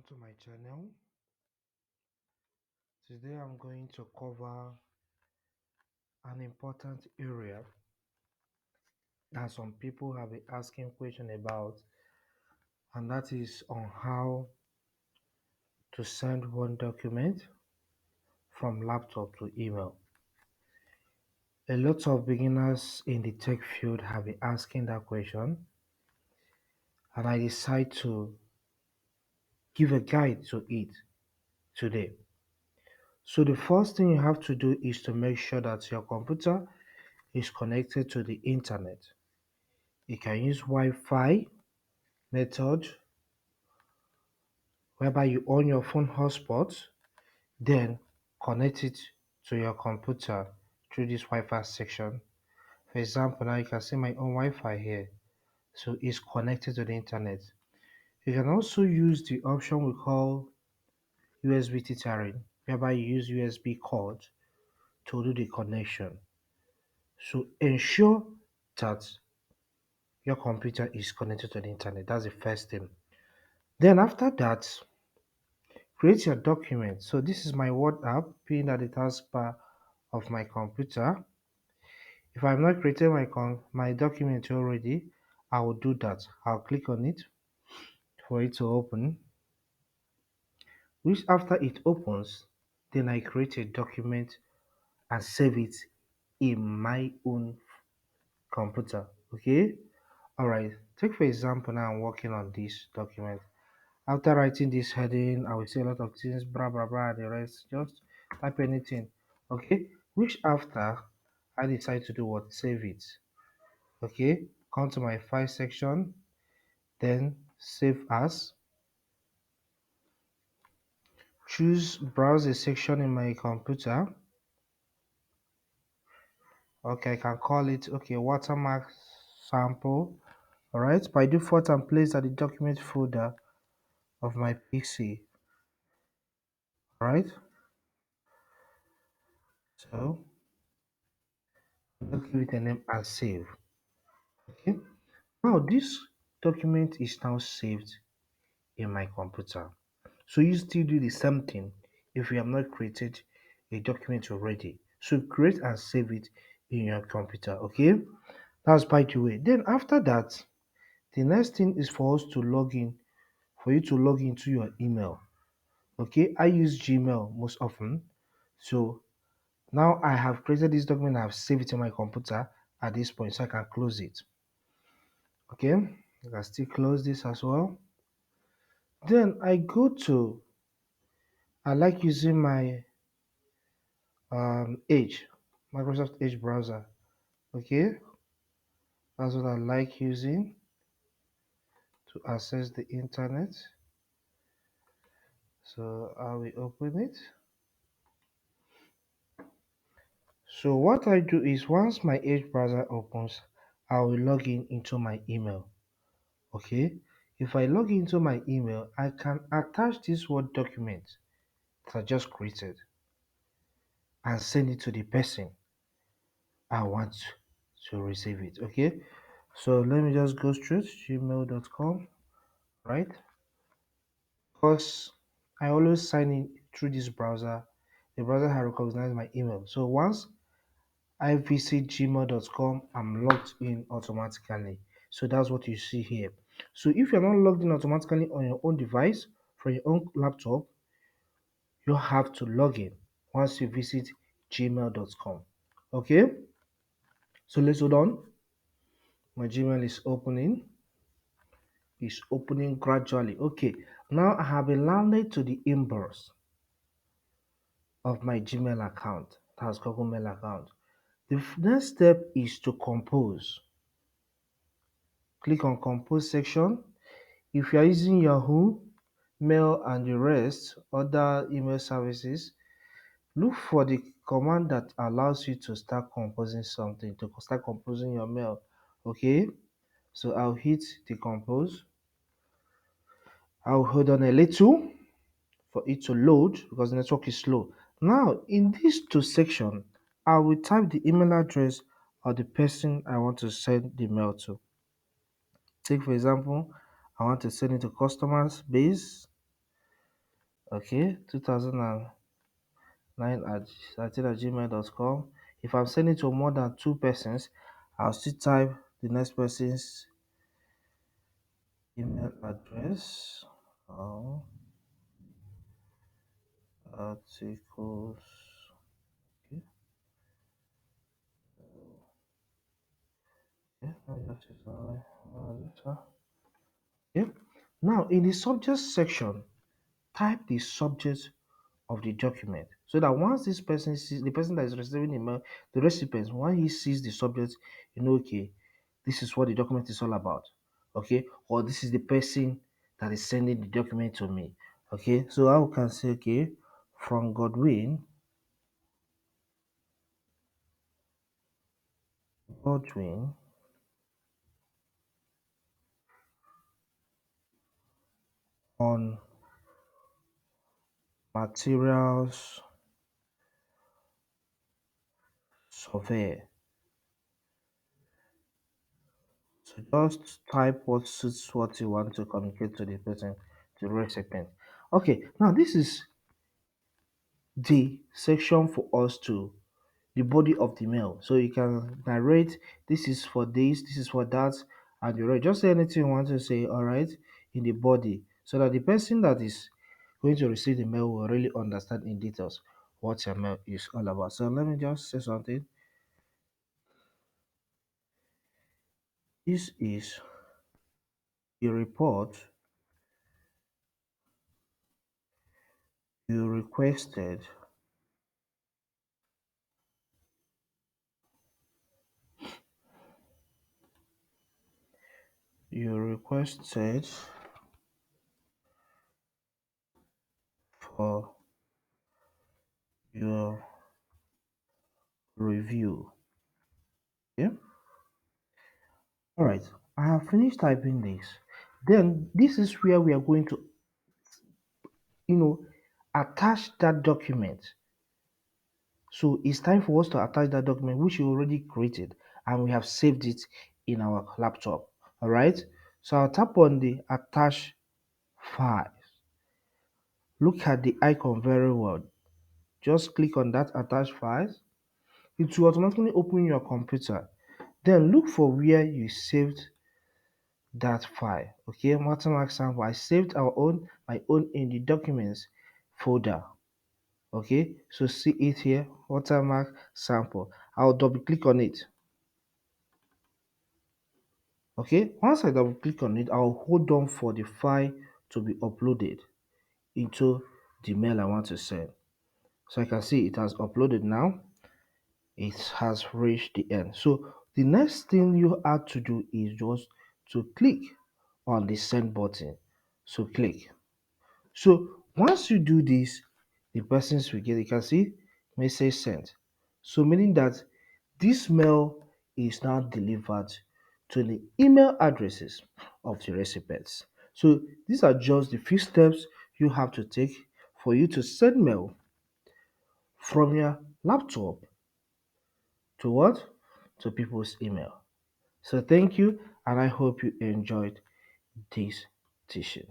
welcome to my channel. Today I'm going to cover an important area that some people have been asking questions about, and that is on how to send one document from laptop to email. A lot of beginners in the tech field have been asking that question, and I decided to give a guide to it today. So the first thing you have to do is to make sure that your computer is connected to the internet. You can use Wi-Fi method whereby you on your phone hotspot, then connect it to your computer through this Wi-Fi section. For example, now you can see my own Wi-Fi here, so it's connected to the internet. You can also use the option we call USB tethering, whereby you use USB cord to do the connection. So ensure that your computer is connected to the internet. That's the first thing. Then after that, create your document. So this is my Word app pinned at the taskbar of my computer. If I've not created my document already, I will do that. I'll click on it for it to open. Which after it opens, then I create a document and save it in my own computer. Okay? Alright. Take for example now I'm working on this document. After writing this heading, I will say a lot of things, blah blah blah, and the rest. Just type anything, okay? Which after I decide to do what? Save it, okay? Come to my file section, then save as. Choose browse section in my computer. Okay, I can call it watermark sample. All right. By default, I'm placed at the document folder of my PC. All right. So I'll give it a name and save. Okay. Now this document is now saved in my computer. So you still do the same thing if you have not created a document already. So create and save it in your computer. Okay. That's by the way. Then after that, the next thing is for us to log in, for you to log into your email. Okay. I use Gmail most often. So now I have created this document, I have saved it in my computer at this point, so I can close it. Okay. I can still close this as well. Then I like using my Edge, Microsoft Edge browser. Okay, that's what I like using to access the internet. So I will open it. So what I do is once my Edge browser opens, I will log in into my email. Okay, if I log into my email, I can attach this Word document that I just created and send it to the person I want to receive it. Okay, so let me just go straight to gmail.com, right? Because I always sign in through this browser. The browser has recognized my email. So once I visit gmail.com, I'm logged in automatically. So that's what you see here. So if you're not logged in automatically on your own device from your own laptop, you have to log in once you visit gmail.com. Okay, so let's hold on. My Gmail is opening. It's opening gradually. Okay, now I have been landed to the inbox of my Gmail account. That's Google Mail account. The next step is to compose. Click on compose section. If you are using Yahoo, Mail and the rest other email services, look for the command that allows you to start composing something, to start composing your mail. Okay, so I'll hit the compose. I'll hold on a little for it to load because the network is slow. Now, in these two sections, I will type the email address of the person I want to send the mail to. Take for example, I want to send it to customers base. Okay, 2009 at gmail.com. If I'm sending to more than two persons, I'll still type the next person's email address. Oh, articles. Okay, yeah, I just use yeah. Now, in the subject section, type the subject of the document so that once this person sees the person that is receiving the mail, the recipient, when he sees the subject, you know, okay, this is what the document is all about, okay, or this is the person that is sending the document to me, okay. So I can say, okay, from Godwin on materials survey. So just type what suits what you want to communicate to the person, to the recipient. Okay, now this is the section for us to the body of the mail. So you can narrate, this is for this is for that, and you write just say anything you want to say, all right, in the body, so that the person that is going to receive the mail will really understand in details what your mail is all about. So let me just say something. This is a report you requested you requested for your review. Yeah. All right, I have finished typing this. Then this is where we are going to, you know, attach that document. So it's time for us to attach that document which we already created and we have saved it in our laptop. All right. So I'll tap on the attach file. Look at the icon very well. Just click on that attach file. It will automatically open your computer. Then look for where you saved that file. Okay, watermark sample. I saved my own in the documents folder. Okay, so see it here, watermark sample. I'll double click on it. Okay, once I double click on it, I'll hold on for the file to be uploaded into the mail I want to send. So I can see it has uploaded now. It has reached the end. So the next thing you have to do is just to click on the send button. So click. So once you do this, the persons will get, you can see message sent. So meaning that this mail is now delivered to the email addresses of the recipients. So these are just the few steps you have to take for you to send mail from your laptop to what? To people's email. So thank you, and I hope you enjoyed this teaching.